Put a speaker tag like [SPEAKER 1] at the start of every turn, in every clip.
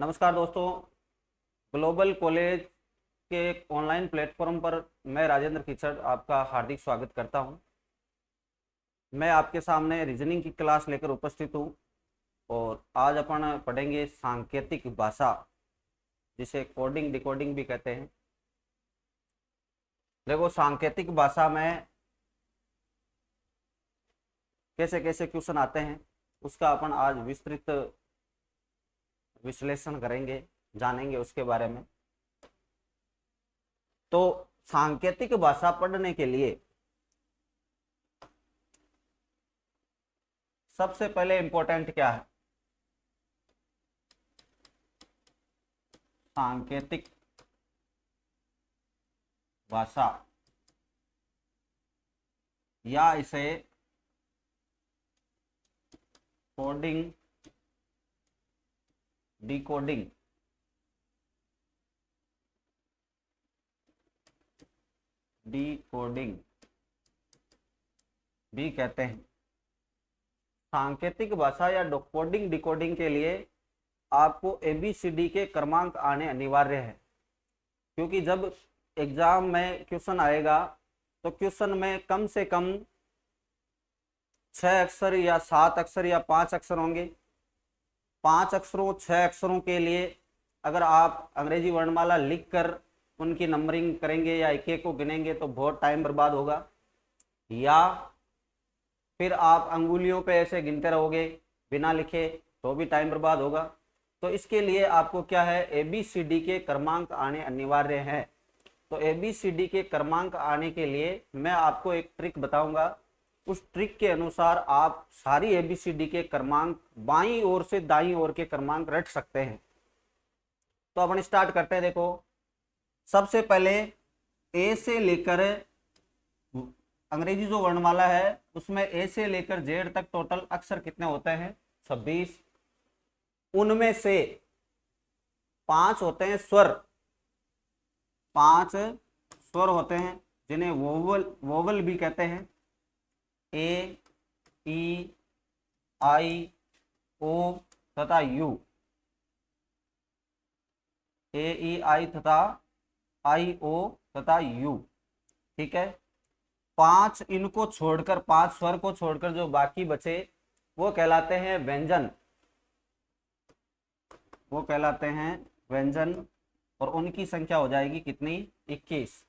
[SPEAKER 1] नमस्कार दोस्तों। Global college के ऑनलाइन प्लेटफॉर्म पर मैं राजेंद्र कीचड़ आपका हार्दिक स्वागत करता हूं। मैं आपके सामने रीजनिंग की क्लास लेकर उपस्थित हूं और आज अपन पढ़ेंगे सांकेतिक भाषा, जिसे कोडिंग डिकोडिंग भी कहते हैं। देखो, सांकेतिक भाषा में कैसे कैसे क्वेश्चन आते हैं उसका अपन आज विस्तृत विश्लेषण करेंगे, जानेंगे उसके बारे में। तो सांकेतिक भाषा पढ़ने के लिए सबसे पहले इंपॉर्टेंट क्या है? सांकेतिक भाषा, या इसे कोडिंग डिकोडिंग डिकोडिंग भी कहते हैं। सांकेतिक भाषा या कोडिंग डिकोडिंग के लिए आपको एबीसीडी के क्रमांक आने अनिवार्य है, क्योंकि जब एग्जाम में क्वेश्चन आएगा तो क्वेश्चन में कम से कम 6 अक्षर या 7 अक्षर या 5 अक्षर होंगे। 5 अक्षरों 6 अक्षरों के लिए अगर आप अंग्रेजी वर्णमाला लिखकर उनकी नंबरिंग करेंगे या एक एक को गिनेंगे तो बहुत टाइम बर्बाद होगा, या फिर आप अंगुलियों पे ऐसे गिनते रहोगे बिना लिखे तो भी टाइम बर्बाद होगा। तो इसके लिए आपको क्या है, एबीसीडी के क्रमांक आने अनिवार्य है। तो एबीसीडी के क्रमांक आने के लिए मैं आपको एक ट्रिक बताऊंगा। उस ट्रिक के अनुसार आप सारी एबीसीडी के क्रमांक बाईं ओर से दाईं ओर के क्रमांक रट सकते हैं। तो अपन स्टार्ट करते हैं। देखो, सबसे पहले ए से लेकर अंग्रेजी जो वर्णमाला है उसमें ए से लेकर जेड तक टोटल अक्षर कितने होते हैं? 26। उनमें से 5 होते हैं स्वर। 5 स्वर होते हैं जिन्हें वोवल वोवल भी कहते हैं। ए, ई, आई, ओ तथा यू। ए, ई, आई तथा आई, ओ तथा यू। ठीक है। 5 इनको छोड़कर, 5 स्वर को छोड़कर जो बाकी बचे वो कहलाते हैं व्यंजन। वो कहलाते हैं व्यंजन, और उनकी संख्या हो जाएगी कितनी? 21।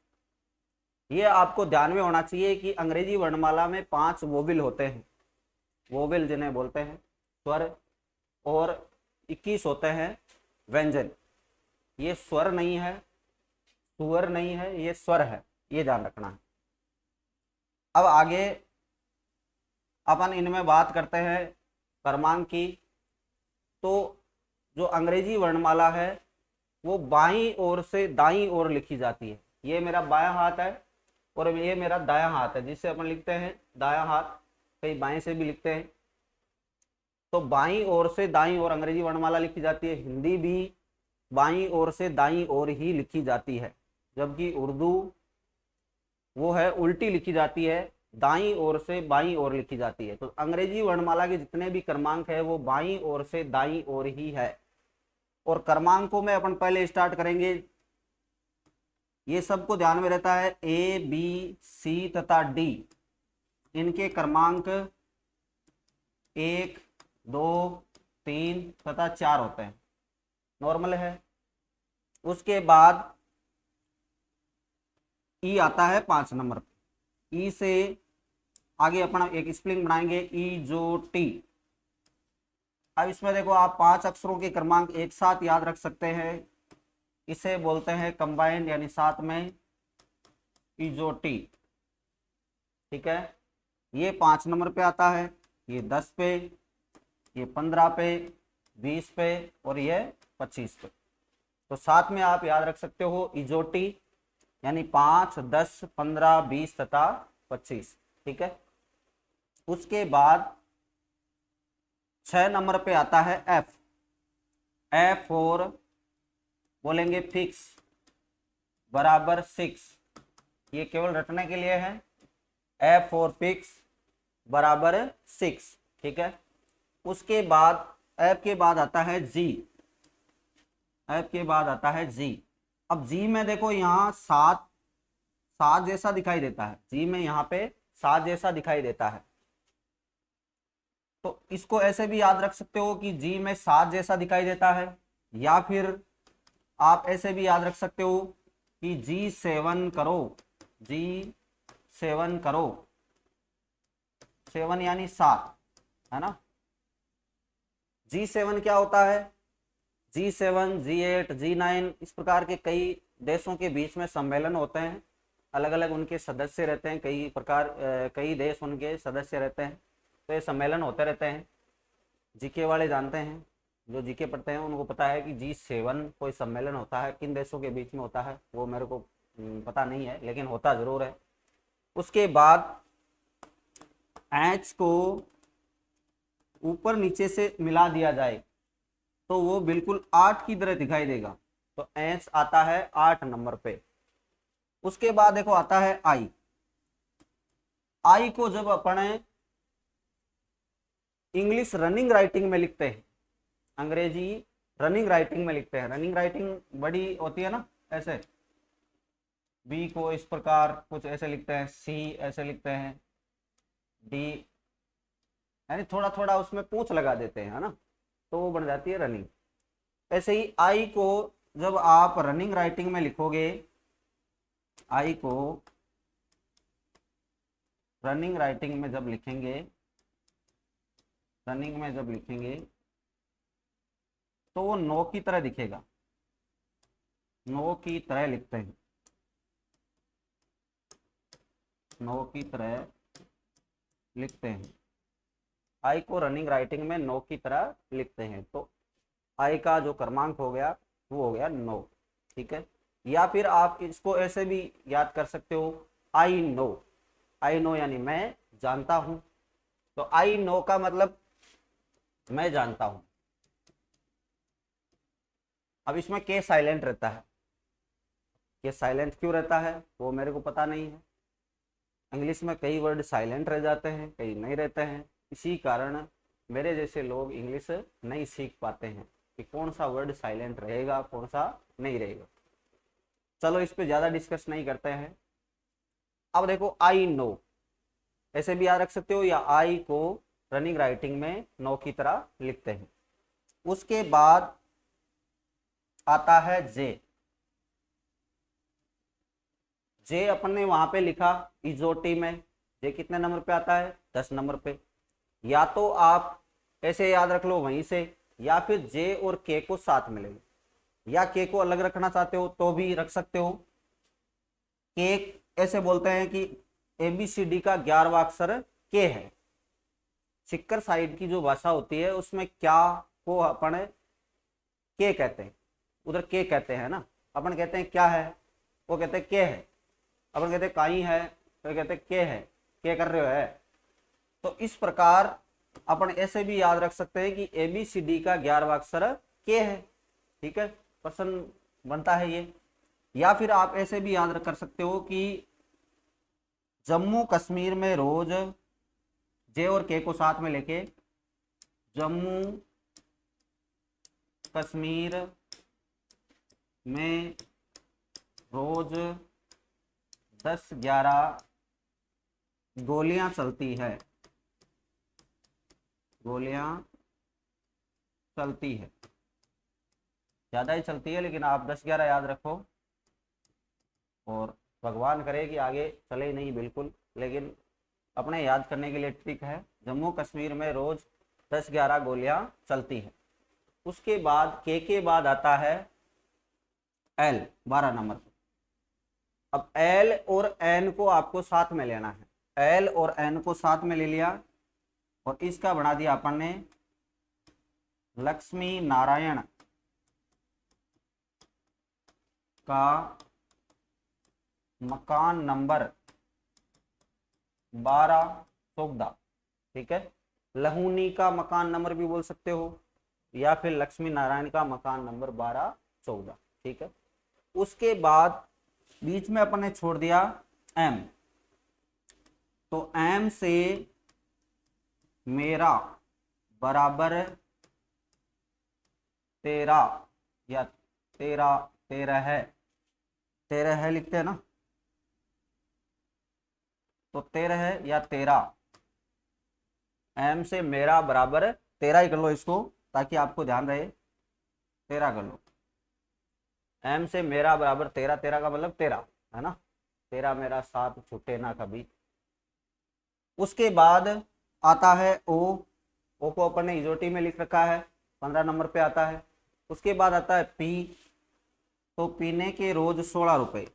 [SPEAKER 1] ये आपको ध्यान में होना चाहिए कि अंग्रेजी वर्णमाला में 5 वोविल होते हैं, वोविल जिन्हें बोलते हैं स्वर, और 21 होते हैं व्यंजन। ये स्वर नहीं है, सुअर नहीं है, ये स्वर है, ये ध्यान रखना है। अब आगे अपन इनमें बात करते हैं क्रमांक की। तो जो अंग्रेजी वर्णमाला है वो बाईं ओर से दाईं ओर लिखी जाती है। ये मेरा बायां हाथ है और ये मेरा दायां हाथ है, जिससे अपन लिखते हैं दायां हाथ, कहीं बाएं से भी लिखते हैं। तो बाईं ओर से दाईं ओर अंग्रेजी वर्णमाला लिखी जाती है। हिंदी भी बाईं ओर से दाईं ओर ही लिखी जाती है, जबकि उर्दू वो है उल्टी लिखी जाती है, दाईं ओर से बाईं ओर लिखी जाती है। तो अंग्रेजी वर्णमाला के जितने भी क्रमांक है वो बाईं ओर से दाईं ओर ही है। और क्रमांकों में अपन पहले स्टार्ट करेंगे, ये सबको ध्यान में रहता है, ए, बी, सी तथा डी। इनके क्रमांक 1, 2, 3 तथा 4 होते हैं, नॉर्मल है। उसके बाद ई आता है 5 नंबर पे। ई से आगे अपन एक स्पेलिंग बनाएंगे, ई जो टी। अब इसमें देखो, आप 5 अक्षरों के क्रमांक एक साथ याद रख सकते हैं। इसे बोलते हैं कंबाइंड, यानी साथ में इजोटी। ठीक है। ये 5 नंबर पे आता है, ये 10 पे, ये 15 पे, 20 पे और ये 25 पे। तो साथ में आप याद रख सकते हो इजोटी, यानी 5, 10, 15, 20 तथा 25। ठीक है। उसके बाद 6 नंबर पे आता है एफ। एफ और बोलेंगे फिक्स बराबर 6। ये केवल रटने के लिए है। एफ और फिक्स बराबर 6। ठीक है। उसके बाद एफ के बाद आता है जी। एफ के बाद आता है जी। अब जी में देखो यहाँ सात, सात जैसा दिखाई देता है, जी में यहाँ पे सात जैसा दिखाई देता है। तो इसको ऐसे भी याद रख सकते हो कि जी में सात जैसा दिखाई देता है, या फिर आप ऐसे भी याद रख सकते हो कि जी सेवन करो, जी सेवन करो, सेवन यानी सात, है ना। जी सेवन क्या होता है, जी सेवन, जी एट, जी नाइन, इस प्रकार के कई देशों के बीच में सम्मेलन होते हैं, अलग अलग उनके सदस्य रहते हैं, कई प्रकार कई देश उनके सदस्य रहते हैं, तो ये सम्मेलन होते रहते हैं। जीके वाले जानते हैं, जो जीके पढ़ते हैं उनको पता है कि जी सेवन कोई सम्मेलन होता है, किन देशों के बीच में होता है वो मेरे को पता नहीं है, लेकिन होता जरूर है। उसके बाद एच को ऊपर नीचे से मिला दिया जाए तो वो बिल्कुल 8 की तरह दिखाई देगा, तो एच आता है 8 नंबर पे। उसके बाद देखो आता है आई। आई को जब अपन इंग्लिश रनिंग राइटिंग में लिखते हैं, अंग्रेजी रनिंग राइटिंग में लिखते हैं, रनिंग राइटिंग बड़ी होती है ना, ऐसे बी को इस प्रकार कुछ ऐसे लिखते हैं, सी ऐसे लिखते हैं, डी यानी थोड़ा थोड़ा उसमें पूंछ लगा देते हैं, है ना, तो वो बन जाती है रनिंग। ऐसे ही आई को जब आप रनिंग राइटिंग में लिखोगे, आई को रनिंग राइटिंग में जब लिखेंगे, रनिंग में जब लिखेंगे तो वो नो की तरह दिखेगा, नो की तरह लिखते हैं, नो की तरह लिखते हैं। आई को रनिंग राइटिंग में नो की तरह लिखते हैं, तो आई का जो क्रमांक हो गया वो हो गया 9, ठीक है। या फिर आप इसको ऐसे भी याद कर सकते हो, आई नो, आई नो यानी मैं जानता हूं, तो आई नो का मतलब मैं जानता हूं। अब इसमें के साइलेंट रहता है, ये साइलेंट क्यों रहता है वो मेरे को पता नहीं है। इंग्लिश में कई वर्ड साइलेंट रह जाते हैं, कई नहीं रहते हैं, इसी कारण मेरे जैसे लोग इंग्लिश नहीं सीख पाते हैं कि कौन सा वर्ड साइलेंट रहेगा कौन सा नहीं रहेगा। चलो इस पे ज़्यादा डिस्कस नहीं करते हैं। अब देखो आई नो ऐसे भी याद रख सकते हो, या आई को रनिंग राइटिंग में नो की तरह लिखते हैं। उसके बाद आता है जे। जे अपन ने वहां पे लिखा इजोटी में, जे कितने नंबर पे आता है 10 नंबर पे। या तो आप ऐसे याद रख लो वहीं से, या फिर जे और के को साथ में ले लो, या के को अलग रखना चाहते हो तो भी रख सकते हो। के ऐसे बोलते हैं कि एबीसीडी का 11वां अक्षर के है। सिक्कर साइड की जो भाषा होती है उसमें क्या को अपन के कहते हैं, उधर के कहते हैं ना, अपन कहते हैं क्या है, वो कहते हैं के है, अपन कहते हैं काई है तो कहते हैं के है, के कर रहे हो है। तो इस प्रकार अपन ऐसे भी याद रख सकते हैं कि एबीसीडी का 11वां अक्षर के है, ठीक है, प्रश्न बनता है ये। या फिर आप ऐसे भी याद कर सकते हो कि जम्मू कश्मीर में रोज, जे और के को साथ में लेके, जम्मू कश्मीर में रोज 10-11 गोलियां चलती है, गोलियां चलती है, ज्यादा ही चलती है लेकिन आप 10-11 याद रखो, और भगवान करे कि आगे चले ही नहीं बिल्कुल, लेकिन अपने याद करने के लिए ट्रिक है। जम्मू कश्मीर में रोज 10-11 गोलियां चलती है। उसके बाद के बाद आता है एल 12 नंबर पर। अब एल और एन को आपको साथ में लेना है, एल और एन को साथ में ले लिया और इसका बना दिया अपन ने लक्ष्मी नारायण का मकान नंबर 12-14, ठीक है। लहूनी का मकान नंबर भी बोल सकते हो, या फिर लक्ष्मी नारायण का मकान नंबर 12-14, ठीक है। उसके बाद बीच में अपन ने छोड़ दिया एम, तो एम से मेरा बराबर 13 या तेरह, तेरह है लिखते हैं ना, तो 13 है या 13, एम से मेरा बराबर 13 ही कर लो इसको, ताकि आपको ध्यान रहे, 13 कर लो। एम से मेरा बराबर 13, 13 का मतलब 13 है ना, 13 मेरा साथ छूटे ना कभी। उसके बाद आता है ओ, ओ को अपन ने इजोटी में लिख रखा है, 15 नंबर पे आता है। उसके बाद आता है पी, तो पीने के रोज 16 रुपए,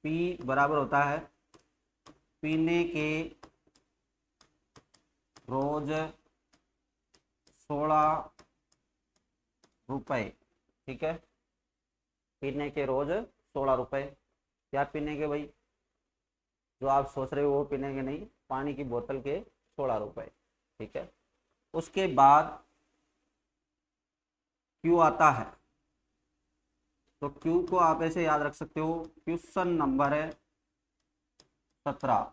[SPEAKER 1] पी बराबर होता है पीने के रोज 16 रुपए, ठीक है। पीने के रोज 16 रुपए, क्या पीने के भाई, जो आप सोच रहे हो वो पीने के नहीं, पानी की बोतल के 16 रुपए, ठीक है। उसके बाद क्यू आता है, तो क्यू को आप ऐसे याद रख सकते हो, क्वेश्चन नंबर है 17,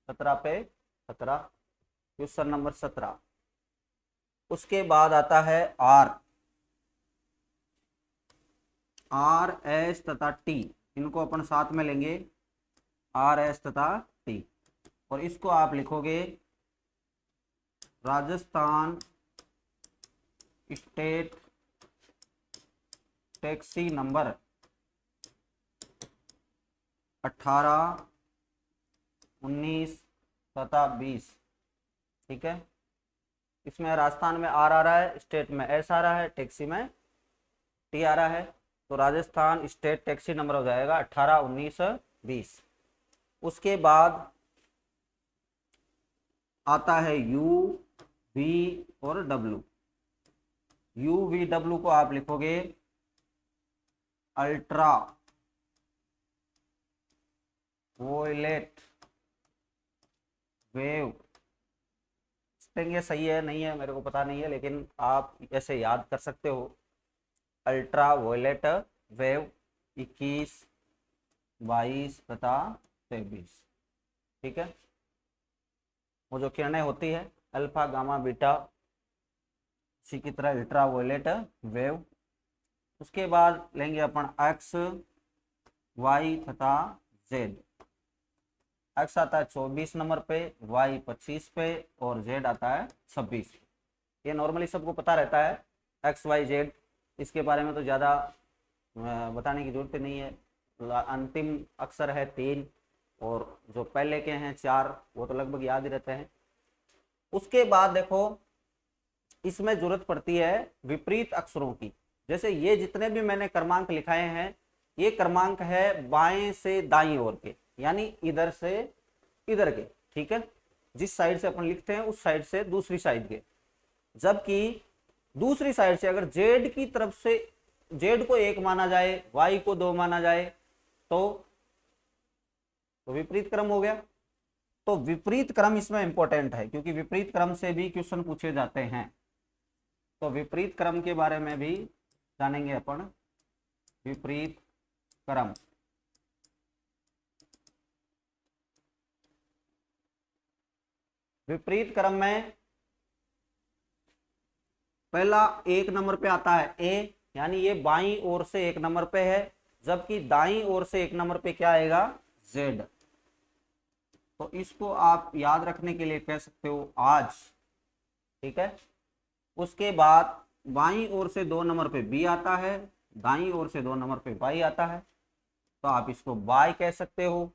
[SPEAKER 1] 17 पे 17, क्वेश्चन नंबर 17। उसके बाद आता है आर, आर एस तथा टी, इनको अपन साथ में लेंगे, आर एस तथा टी, और इसको आप लिखोगे राजस्थान स्टेट टैक्सी नंबर 18, 19 तथा 20, ठीक है। इसमें राजस्थान में आर आ रहा है, स्टेट में एस आ रहा है, टैक्सी में टी आ रहा है, तो राजस्थान स्टेट टैक्सी नंबर हो जाएगा 18, 19, 20। उसके बाद आता है यू, वी और डब्ल्यू, यू वी डब्ल्यू को आप लिखोगे अल्ट्रा वोयलेट वेव, स्पेलिंग ये सही है नहीं है मेरे को पता नहीं है, लेकिन आप ऐसे याद कर सकते हो, अल्ट्रा वोयलेट वेव 21, 22 तथा 23, ठीक है। वो जो किरणें होती है अल्फा गामा बीटा, इसी की तरह अल्ट्रा वोयलेट वेव। उसके बाद लेंगे अपन एक्स, वाई तथा जेड, एक्स आता है 24 नंबर पे, वाई 25 पे, और जेड आता है 26 पे। ये नॉर्मली सबको पता रहता है एक्स वाई जेड, इसके बारे में तो ज़्यादा बताने की जरूरत नहीं है। अंतिम अक्षर है 3 और जो पहले के हैं 4 वो तो लगभग याद ही रहते हैं। उसके बाद देखो इसमें जरूरत पड़ती है विपरीत अक्षरों की, जैसे ये जितने भी मैंने क्रमांक लिखाए हैं ये क्रमांक है बाएं से दाईं ओर के, यानी इधर से इधर के, ठीक है। जिस साइड से अपन लिखते हैं उस साइड से दूसरी साइड के, जबकि दूसरी साइड से अगर जेड की तरफ से जेड को 1 माना जाए, वाई को 2 माना जाए, तो विपरीत क्रम हो गया। तो विपरीत क्रम इसमें इंपॉर्टेंट है, क्योंकि विपरीत क्रम से भी क्वेश्चन पूछे जाते हैं। तो विपरीत क्रम के बारे में भी जानेंगे अपन, विपरीत क्रम। विपरीत क्रम में पहला 1 नंबर पे आता है ए, यानी ये बाईं ओर से 1 नंबर पे है, जबकि दाईं ओर से 1 नंबर पे क्या आएगा, जेड। तो इसको आप याद रखने के लिए कह सकते हो आज, ठीक है। उसके बाद बाईं ओर से 2 नंबर पे बी आता है, दाईं ओर से 2 नंबर पे वाई आता है, तो आप इसको बाय कह सकते हो,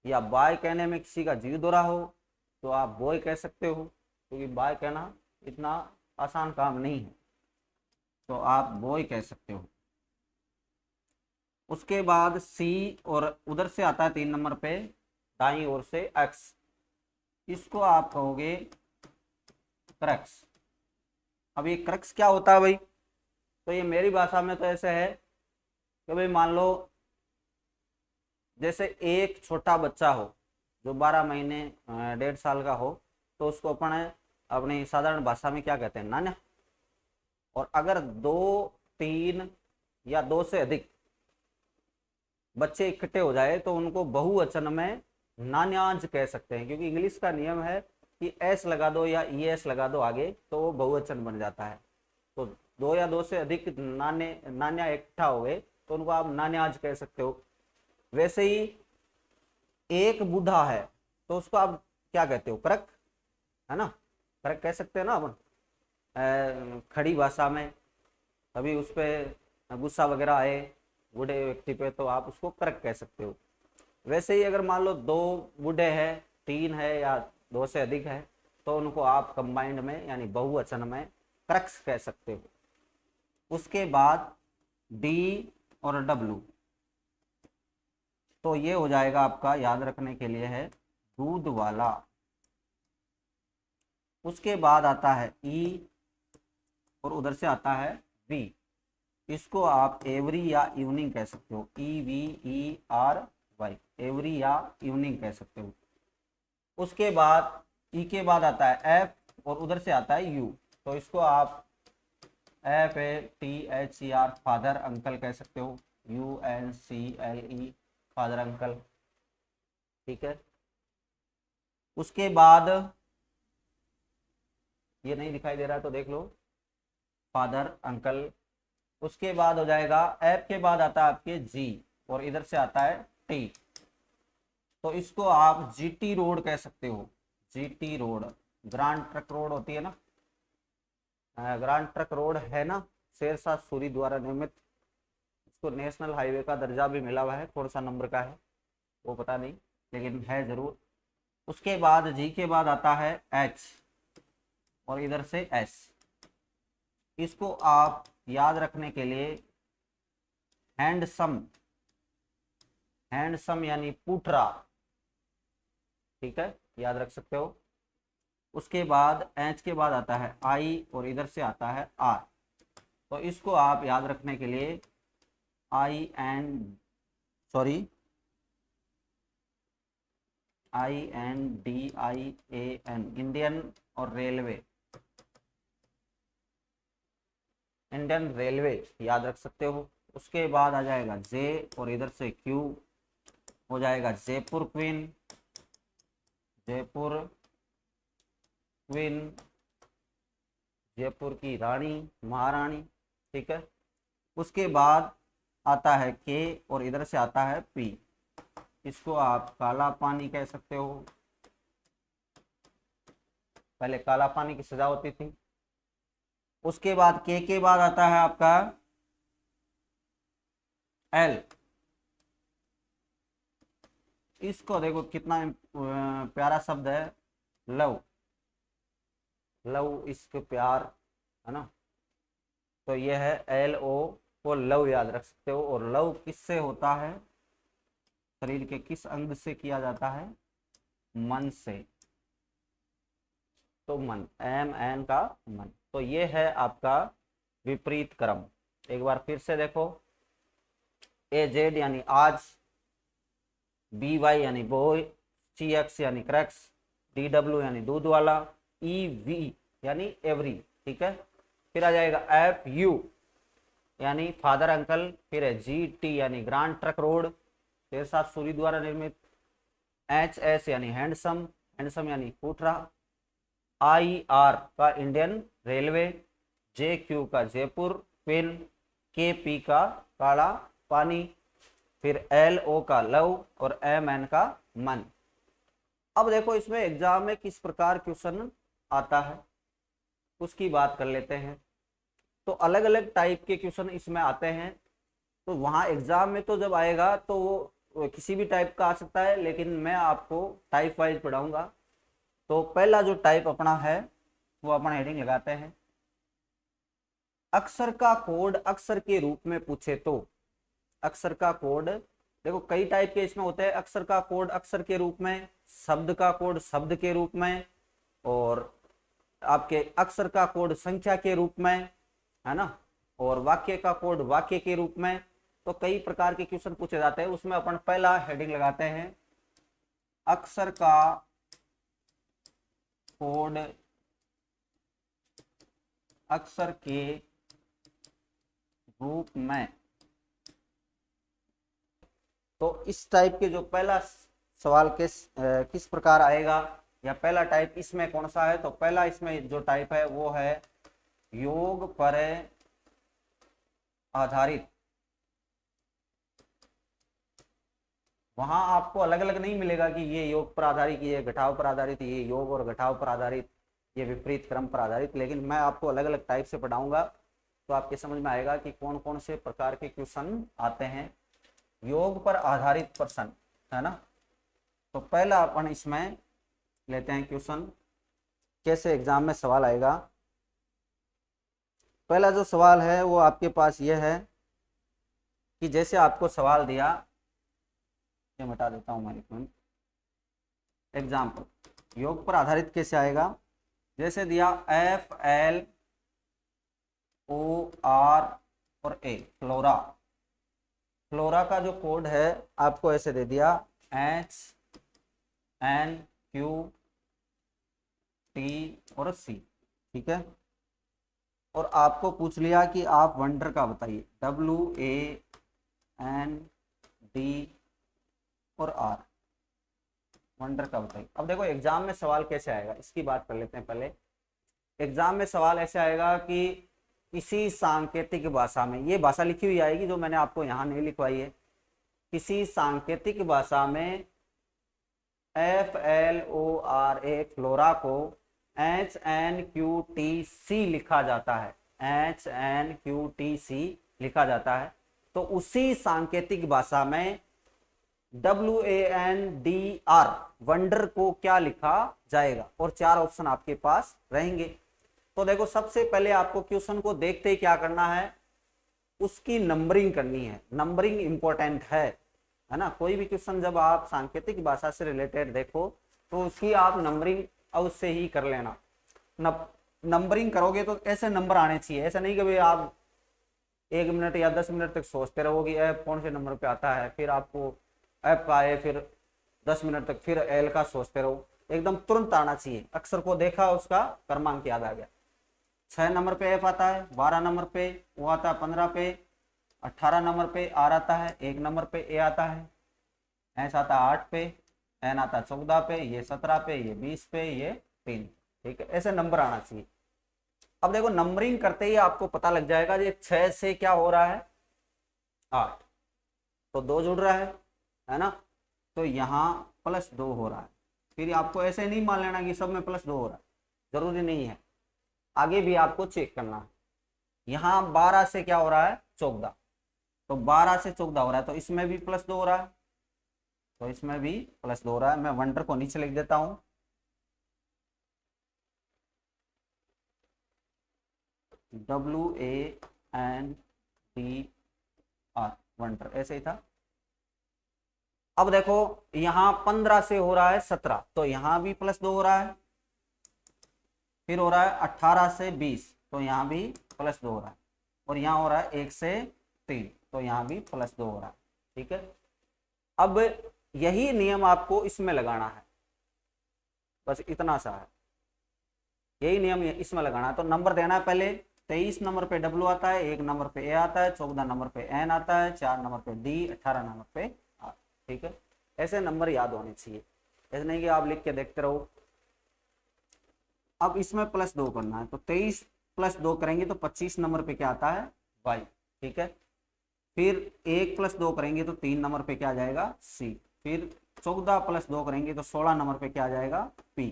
[SPEAKER 1] या बाय कहने में किसी का जीव दोहरा हो तो आप बॉय कह सकते हो, क्योंकि बाय कहना इतना आसान काम नहीं है, तो आप बॉय कह सकते हो। उसके बाद सी, और उधर से आता है 3 नंबर पे दाईं ओर से एक्स, इसको आप कहोगे क्रक्स। अब ये क्रक्स क्या होता है भाई, तो ये मेरी भाषा में तो ऐसे है कि भाई मान लो जैसे एक छोटा बच्चा हो जो 12 महीने 1.5 साल का हो, तो उसको अपन अपनी साधारण भाषा में क्या कहते हैं, नान्या। और अगर 2, 3 या 2 से अधिक बच्चे इकट्ठे हो जाए तो उनको बहुवचन में नान्यांज कह सकते हैं, क्योंकि इंग्लिश का नियम है कि एस लगा दो या ई एस लगा दो आगे तो वो बहुवचन बन जाता है। तो दो या दो से अधिक नान्या इकट्ठा हो गए तो उनको आप नान्याज कह सकते हो। वैसे ही एक बूढ़ा है तो उसको आप क्या कहते हो, करक, है ना, करक कह सकते हैं ना अपन खड़ी भाषा में। कभी उस पर गुस्सा वगैरह आए बूढ़े व्यक्ति पे तो आप उसको करक कह सकते हो। वैसे ही अगर मान लो दो बूढ़े हैं, तीन है या दो से अधिक है तो उनको आप कंबाइंड में यानी बहुवचन में क्रक्स कह सकते हो। उसके बाद डी और डब्लू, तो ये हो जाएगा आपका, याद रखने के लिए है दूध वाला। उसके बाद आता है ई और उधर से आता है वी, इसको आप एवरी या इवनिंग कह सकते हो, E V E R Y, every या इवनिंग कह सकते हो। उसके बाद ई के बाद आता है एफ और उधर से आता है यू, तो इसको आप F A T H C R father uncle कह सकते हो, U N C L E father uncle, ठीक है। उसके बाद ये नहीं दिखाई दे रहा है तो देख लो, फादर अंकल। उसके बाद हो जाएगा एफ के बाद आता है आपके जी और इधर से आता है टी, तो इसको आप जीटी रोड कह सकते हो, GT road, grand trunk road होती है ना, ग्रांड ट्रक रोड है ना, शेरशाह सूरी द्वारा निर्मित। इसको नेशनल हाईवे का दर्जा भी मिला हुआ है, कौन सा नंबर का है वो पता नहीं लेकिन है जरूर। उसके बाद जी के बाद आता है एच और इधर से एस, इसको आप याद रखने के लिए हैंडसम, हैंडसम यानी पुटरा, ठीक है, याद रख सकते हो। उसके बाद एच के बाद आता है आई और इधर से आता है आर, तो इसको आप याद रखने के लिए I N D I A N, Indian और रेलवे, इंडियन रेलवे याद रख सकते हो। उसके बाद आ जाएगा जे और इधर से क्यू, हो जाएगा जयपुर क्वीन, जयपुर क्वीन, जयपुर की रानी, महारानी, ठीक है। उसके बाद आता है के और इधर से आता है पी, इसको आप काला पानी कह सकते हो, पहले काला पानी की सजा होती थी। उसके बाद के बाद आता है आपका एल, इसको देखो कितना प्यारा शब्द है, लव, लव इश्क प्यार, है ना, तो ये है एल ओ, को लव याद रख सकते हो। और लव किससे होता है, शरीर के किस अंग से किया जाता है, मन से, तो मन, एम एन का मन, तो ये है आपका विपरीत क्रम। एक बार फिर से देखो, ए जेड यानी आज, बी वाई यानी बॉय, सी एक्स यानी क्रैक्स, डी डब्ल्यू यानी दूध वाला, ई वी यानी एवरी, ठीक है। फिर आ जाएगा एफ यू यानी फादर अंकल, फिर है जी टी यानी grand trunk road, Shershah Suri द्वारा निर्मित, एच एस यानी हैंडसम, हैंडसम यानी पुटरा, आई आर का इंडियन रेलवे, जे क्यू का जयपुर क्वीन, के पी का काला पानी, फिर एल ओ का लव और एम एन का मन। अब देखो इसमें एग्जाम में किस प्रकार क्वेश्चन आता है उसकी बात कर लेते हैं। तो अलग अलग टाइप के क्वेश्चन इसमें आते हैं, तो वहाँ एग्जाम में तो जब आएगा तो वो किसी भी टाइप का आ सकता है, लेकिन मैं आपको टाइप वाइज पढ़ाऊंगा। तो पहला जो टाइप अपना है वो अपन हेडिंग लगाते हैं, अक्षर का कोड अक्षर के रूप में पूछे तो। अक्षर का कोड देखो कई टाइप के इसमें होते हैं, अक्षर का कोड अक्षर के रूप में, शब्द का कोड शब्द के रूप में, और आपके अक्षर का कोड संख्या के रूप में, है ना, और वाक्य का कोड वाक्य के रूप में। तो कई प्रकार के क्वेश्चन पूछे जाते हैं, उसमें अपन पहला हेडिंग लगाते हैं, अक्षर का कोड अक्षर के रूप में। तो इस टाइप के जो पहला सवाल किस प्रकार आएगा या पहला टाइप इसमें कौन सा है, तो पहला इसमें जो टाइप है वो है योग पर आधारित, वहां आपको अलग अलग नहीं मिलेगा कि ये योग पर आधारित, ये घटाव पर आधारित, ये योग और घटाव पर आधारित, ये विपरीत क्रम पर आधारित, लेकिन मैं आपको अलग अलग टाइप से पढ़ाऊंगा तो आपके समझ में आएगा कि कौन कौन से प्रकार के क्वेश्चन आते हैं योग पर आधारित प्रश्न, है ना। तो पहला अपन इसमें लेते हैं क्वेश्चन, कैसे एग्जाम में सवाल आएगा। पहला जो सवाल है वो आपके पास ये है कि जैसे आपको सवाल दिया, ये मिटा देता हूं मैं एक मिनट, एग्जाम्पल योग पर आधारित कैसे आएगा। जैसे दिया FLOR और A, फ्लोरा, फ्लोरा का जो कोड है आपको ऐसे दे दिया HNQT और C, ठीक है। और आपको पूछ लिया कि आप वंडर का बताइए, WAND और R, वंडर का बताइए। अब देखो एग्जाम में सवाल कैसे आएगा इसकी बात कर लेते हैं पहले। एग्जाम में सवाल ऐसे आएगा कि किसी सांकेतिक भाषा में, ये भाषा लिखी हुई आएगी जो मैंने आपको यहाँ नहीं लिखवाई है, किसी सांकेतिक भाषा में FLORA फ्लोरा को HNQTC लिखा जाता है, HNQTC लिखा जाता है। तो उसी सांकेतिक भाषा में WANDR वंडर को क्या लिखा जाएगा, और 4 ऑप्शन आपके पास रहेंगे। तो देखो सबसे पहले आपको क्वेश्चन को देखते ही क्या करना है, उसकी नंबरिंग करनी है। नंबरिंग इंपॉर्टेंट है ना। कोई भी क्वेश्चन जब आप सांकेतिक भाषा से रिलेटेड देखो तो उसकी आप नंबरिंग अवश्य ही कर लेना। नंबरिंग करोगे तो ऐसे नंबर आने चाहिए, ऐसा नहीं कि भाई आप 1 मिनट या 10 मिनट तक सोचते रहोगे एफ कौन से नंबर पे आता है, फिर आपको एफ का आए, फिर 10 मिनट तक फिर एल का सोचते रहो। एकदम तुरंत आना चाहिए, अक्षर को देखा उसका क्रमांक याद आ गया। 6 नंबर पे एफ आता है, 12 नंबर पे वो आता है, 15 पे, 18 नंबर पे आर आता है, 1 नंबर पे ए आता है, एस आता है 8 पे, एन आता है 14 पे, ये 17 पे, ये 20 पे, ये 3, ठीक है। ऐसे नंबर आना चाहिए। अब देखो नंबरिंग करते ही आपको पता लग जाएगा ये 6 से क्या हो रहा है 8, तो 2 जुड़ रहा है ना। तो यहाँ +2 हो रहा है। फिर आपको ऐसे नहीं मान लेना कि सब में +2 हो रहा है, जरूरी नहीं है, आगे भी आपको चेक करना है। यहाँ 12 से क्या हो रहा है 14, तो 12 से 14 हो रहा है, तो इसमें भी +2 हो रहा है, तो इसमें भी +2 हो रहा है। मैं वंडर को नीचे लिख देता हूं, WANDR वंडर, ऐसे ही था। अब देखो यहाँ 15 से हो रहा है 17, तो यहाँ भी +2 हो रहा है। फिर हो रहा है 18 से 20, तो यहाँ भी +2 हो रहा है। और यहाँ हो रहा है 1 से 3, तो यहाँ भी +2 हो रहा है, ठीक है। अब यही नियम आपको इसमें लगाना है, बस इतना सा है, यही नियम इसमें लगाना है। तो नंबर देना है पहले, 23 नंबर पे W आता है, 1 नंबर पे A आता है, 14 नंबर पे N आता है, 4 नंबर पे D, 18 नंबर पे R, ठीक है। ऐसे नंबर याद होने चाहिए, ऐसे नहीं कि आप लिख के देखते रहो। अब इसमें +2 करना है, तो 23 + 2 करेंगे तो 25 नंबर पे क्या आता है Y, ठीक है। फिर 1 + 2 करेंगे तो 3 नंबर पे क्या आ जाएगा C। फिर 14 + 2 करेंगे तो 16 नंबर पे क्या आ जाएगा P।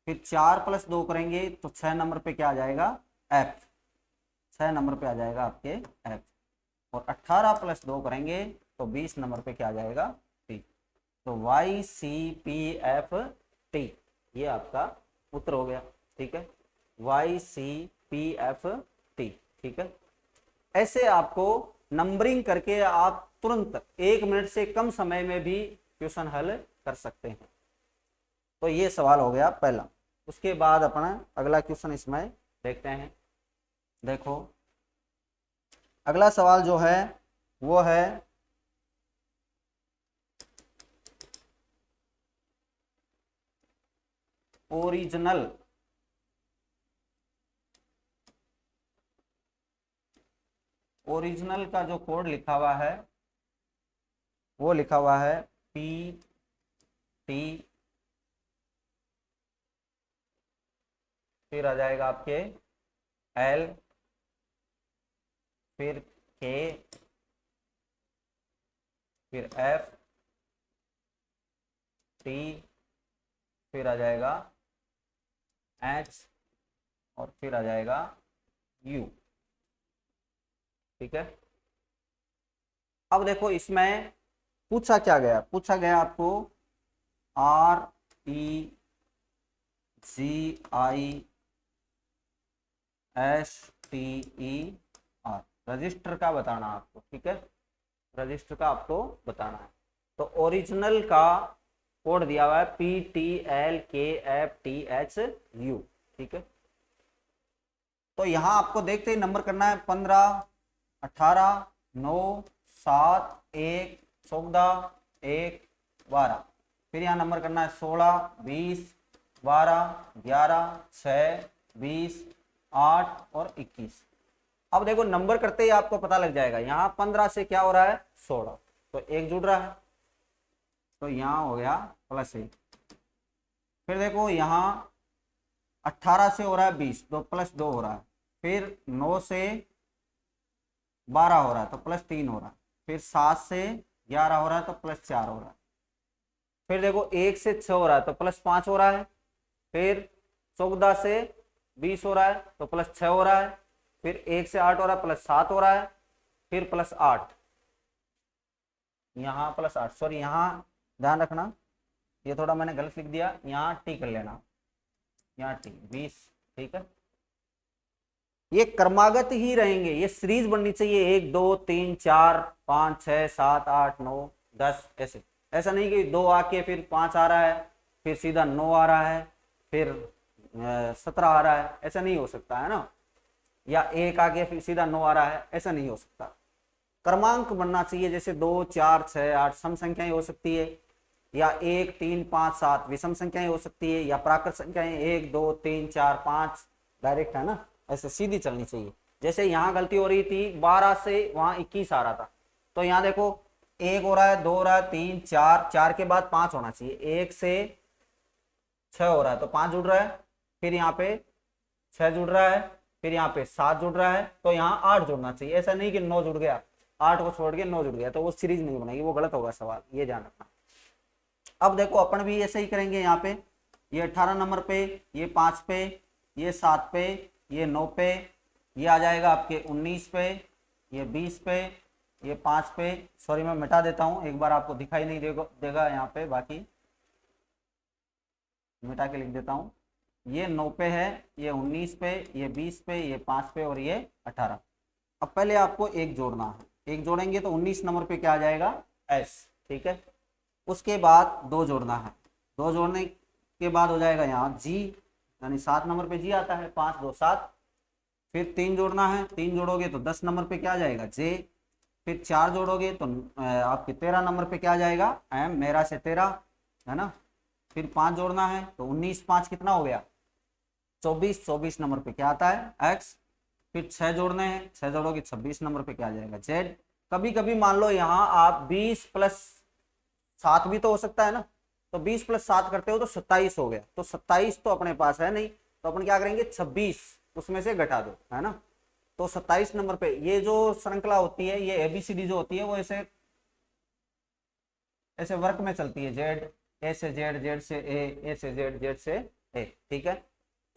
[SPEAKER 1] फिर 4 + 2 करेंगे तो 6 नंबर पे क्या आ जाएगा F, 6 नंबर पे आ जाएगा आपके F। और 18 + 2 करेंगे तो 20 नंबर पे क्या आ जाएगा T। तो YCPFT ये आपका उत्तर हो गया, ठीक है, YCPFT, ठीक है। ऐसे आपको नंबरिंग करके आप तुरंत 1 मिनट से कम समय में भी क्वेश्चन हल कर सकते हैं। तो ये सवाल हो गया पहला। उसके बाद अपना अगला क्वेश्चन इसमें देखते हैं। देखो अगला सवाल जो है वो है ओरिजिनल का जो कोड लिखा हुआ है वो लिखा हुआ है PT, फिर आ जाएगा आपके L, फिर के, फिर एफ टी, फिर आ जाएगा एच, और फिर आ जाएगा यू। ठीक है। अब देखो इसमें पूछा क्या गया, पूछा गया आपको R E G I S T E R, register का बताना आपको। ठीक है, रजिस्टर का आपको बताना है। तो ओरिजिनल का कोड दिया हुआ है PTLKFTHU। ठीक है, तो यहां आपको देखते ही नंबर करना है 15, 18, 9, 7, 1, 14, 1, 12। फिर यहाँ नंबर करना है 16, 20, 12, 11, 6, 20, 8 और 21। अब देखो नंबर करते ही आपको पता लग जाएगा, यहाँ 15 से क्या हो रहा है 16, तो एक जुड़ रहा है, तो यहाँ हो गया +1। फिर देखो यहाँ 18 से हो रहा है 20, तो +2 हो रहा है। फिर 9 से 12 हो रहा है, तो +3 हो रहा है। फिर 7 से 11 हो रहा है, तो +4 हो रहा है। फिर देखो 1 से 6 हो रहा है, तो +5 हो रहा है। फिर 14 से 20 हो रहा है, तो +6 हो रहा है। फिर 1 से 8 हो रहा है, +7 हो रहा है। फिर +8, यहाँ +8, सॉरी यहाँ ध्यान रखना, ये थोड़ा मैंने गलत लिख दिया, यहाँ टी कर लेना, यहाँ टी 20। ठीक है, ये क्रमागत ही रहेंगे, ये सीरीज बननी चाहिए, 1 2 3 4 5 6 7 8 9 10, ऐसे। ऐसा नहीं कि 2 आके फिर 5 आ रहा है, फिर सीधा 9 आ रहा है, फिर 17 आ रहा है, ऐसा नहीं हो सकता है ना। या 1 आके फिर सीधा 9 आ रहा है, ऐसा नहीं हो सकता। क्रमांक बनना चाहिए, जैसे 2 4 6 8 सम संख्याएं हो सकती है, या 1 3 5 7 विषम संख्याएं हो सकती है, या प्राकृत संख्याएं 1 2 3 4 5 डायरेक्ट है ना, ऐसे सीधी चलनी चाहिए। जैसे यहाँ गलती हो रही थी, 12 से वहां 21 आ रहा था, तो यहाँ देखो 1 हो रहा है, 2 हो रहा है, 3 4, 4 के बाद 5 होना चाहिए, 1 से 6 हो रहा है, तो 5 जुड़ रहा है। फिर यहाँ पे 6 जुड़ रहा है, फिर यहाँ पे 7 जुड़ रहा है, तो यहाँ 8 जुड़ना चाहिए। ऐसा नहीं कि 9 जुड़ गया, 8 को छोड़ के 9 जुड़ गया, तो वो सीरीज नहीं बनेगी, वो गलत होगा सवाल, ये ध्यान रखना। अब देखो अपन भी ऐसे ही करेंगे, यहाँ पे ये 18 नंबर पे, ये 5 पे, ये 7 पे, ये 9 पे, ये आ जाएगा आपके 19 पे, ये 20 पे, ये 5 पे। सॉरी मैं मिटा देता हूँ, एक बार आपको दिखाई नहीं देगा यहाँ पे, बाकी मिटा के लिख देता हूँ। ये 9 पे है, ये 19 पे, ये 20 पे, ये 5 पे और ये 18। अब पहले आपको एक जोड़ना है, एक जोड़ेंगे तो 19 नंबर पे क्या आ जाएगा S। ठीक है, उसके बाद 2 जोड़ना है, 2 जोड़ने के बाद हो जाएगा यहाँ G, यानी 7 नंबर पे G आता है, 5 2 7। फिर 3 जोड़ना है, 3 जोड़ोगे तो 10 नंबर पे क्या आ जाएगा J। फिर 4 जोड़ोगे तो आपके 13 नंबर पे क्या आ जाएगा M, मेरा से 13 है ना। फिर 5 जोड़ना है तो 19 5 कितना हो गया 24, 24 नंबर पे क्या आता है X। फिर 6 जोड़ने हैं, 6 जोड़ोगे 26 नंबर पे क्या आ जाएगा Z। कभी कभी मान लो यहाँ आप 20 + 7 भी तो हो सकता है ना, तो 20 + 7 करते हो तो 27 हो गया, तो 27 तो अपने पास है नहीं, तो अपन क्या करेंगे 26 उसमें से घटा दो, है ना। तो 27 नंबर पे ये जो श्रृंखला होती है, ये ABCD जो होती है वो ऐसे ऐसे वर्क में चलती है, Z A से Z, Z से A से Z, Z से A। ठीक है,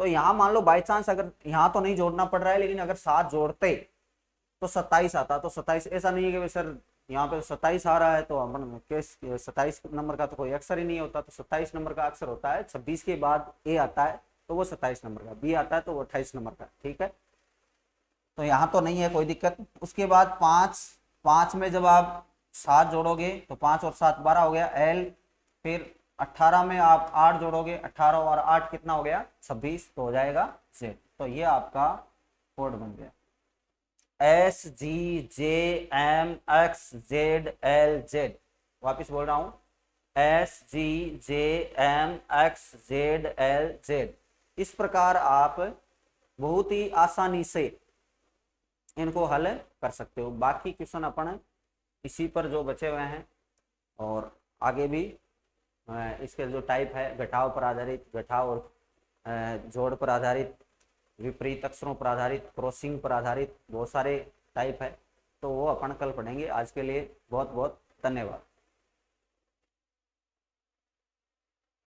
[SPEAKER 1] तो यहाँ मान लो बाई चांस अगर यहाँ तो नहीं जोड़ना पड़ रहा है, लेकिन अगर 7 जोड़ते तो 27 आता, तो 27, ऐसा नहीं है कि सर यहाँ पे 27 आ रहा है तो अपन 27 नंबर का तो कोई अक्षर ही नहीं होता, तो 27 नंबर का अक्षर होता है 26 के बाद A आता है तो वो 27 नंबर का, B आता है तो वो 28 नंबर का। ठीक है, तो यहाँ तो नहीं है कोई दिक्कत। उसके बाद 5 में जब आप 7 जोड़ोगे तो 5 और 7 12 हो गया L। फिर 18 में आप 8 जोड़ोगे, 18 और 8 कितना हो गया 26, तो हो जाएगा Z। तो ये आपका कोड बन गया SGJMXZLZ। वापिस बोल रहा हूं SGJMXZLZ। इस प्रकार आप बहुत ही आसानी से इनको हल कर सकते हो। बाकी क्वेश्चन अपन इसी पर जो बचे हुए हैं और आगे भी इसके जो टाइप है घटाव पर आधारित, घटाव और जोड़ पर आधारित, विपरीत अक्षरों पर आधारित, क्रॉसिंग पर आधारित, बहुत सारे टाइप है, तो वो अपन कल पढ़ेंगे। आज के लिए बहुत बहुत धन्यवाद।